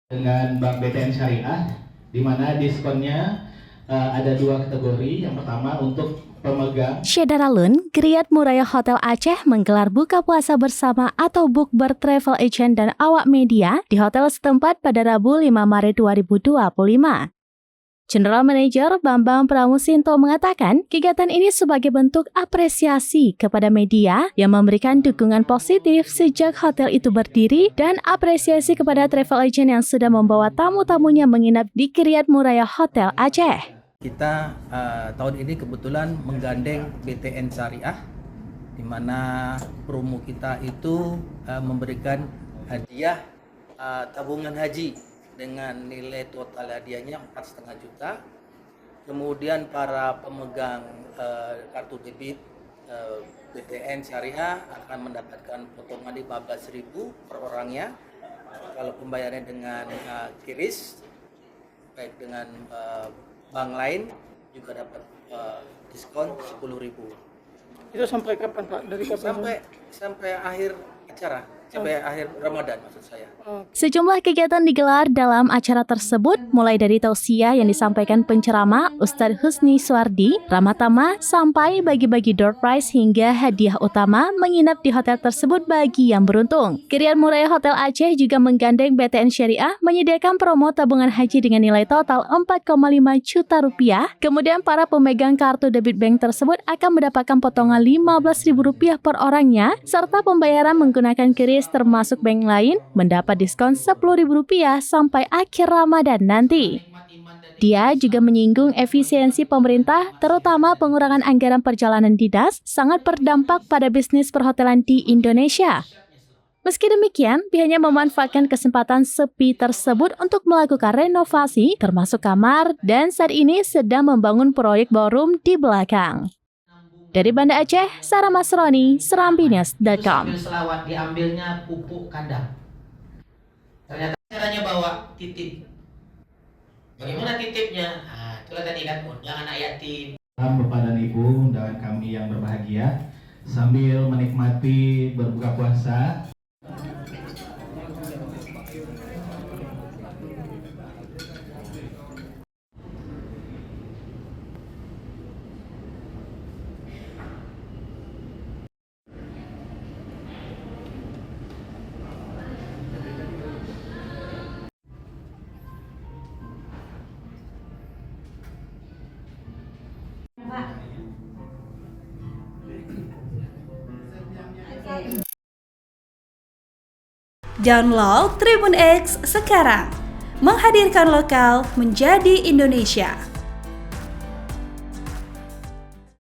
dengan Bank BTN Syariah, di mana diskonnya ada dua kategori. Yang pertama untuk pemegang. Syedaralun, Griat Muraya Hotel Aceh menggelar buka puasa bersama atau bukber travel agent dan awak media di hotel setempat pada Rabu 5 Maret 2025. General Manager Bambang Pramusinto mengatakan kegiatan ini sebagai bentuk apresiasi kepada media yang memberikan dukungan positif sejak hotel itu berdiri dan apresiasi kepada travel agent yang sudah membawa tamu-tamunya menginap di Griat Muraya Hotel Aceh. Kita tahun ini kebetulan menggandeng BTN Syariah, di mana promo kita itu memberikan hadiah tabungan haji dengan nilai total hadiahnya 4,5 juta. Kemudian para pemegang kartu debit BTN Syariah akan mendapatkan potongan 15.000 per orangnya. Kalau pembayarannya dengan QRIS, baik dengan bank lain juga dapat diskon 10.000. Itu sampai kapan Pak? Dari kapan? Sampai akhir acara. Sampai akhir Ramadan maksud saya. Sejumlah kegiatan digelar dalam acara tersebut, mulai dari tausiah yang disampaikan penceramah Ustadz Husni Suardi, ramah tamah, sampai bagi-bagi door prize hingga hadiah utama menginap di hotel tersebut bagi yang beruntung. Griat Muraya Hotel Aceh juga menggandeng BTN Syariah menyediakan promo tabungan haji dengan nilai total 4,5 juta rupiah. Kemudian para pemegang kartu debit bank tersebut akan mendapatkan potongan 15.000 rupiah per orangnya, serta pembayaran menggunakan QRIS termasuk bank lain mendapat diskon 10.000 rupiah sampai akhir Ramadan nanti. Dia juga menyinggung efisiensi pemerintah, terutama pengurangan anggaran perjalanan dinas, sangat berdampak pada bisnis perhotelan di Indonesia. Meski demikian, pihaknya memanfaatkan kesempatan sepi tersebut untuk melakukan renovasi, termasuk kamar, dan saat ini sedang membangun proyek ballroom di belakang. Dari Banda Aceh, Sarah Masroni, serambinews.com. Selawat diambilnya pupuk kandang. Ternyata caranya bawa titip. Bagaimana titipnya? Itulah tadi kan, jangan anak yatim. Bapak dan Ibu, undangan kami yang berbahagia, sambil menikmati berbuka puasa. Download Tribun X sekarang, menghadirkan lokal menjadi Indonesia.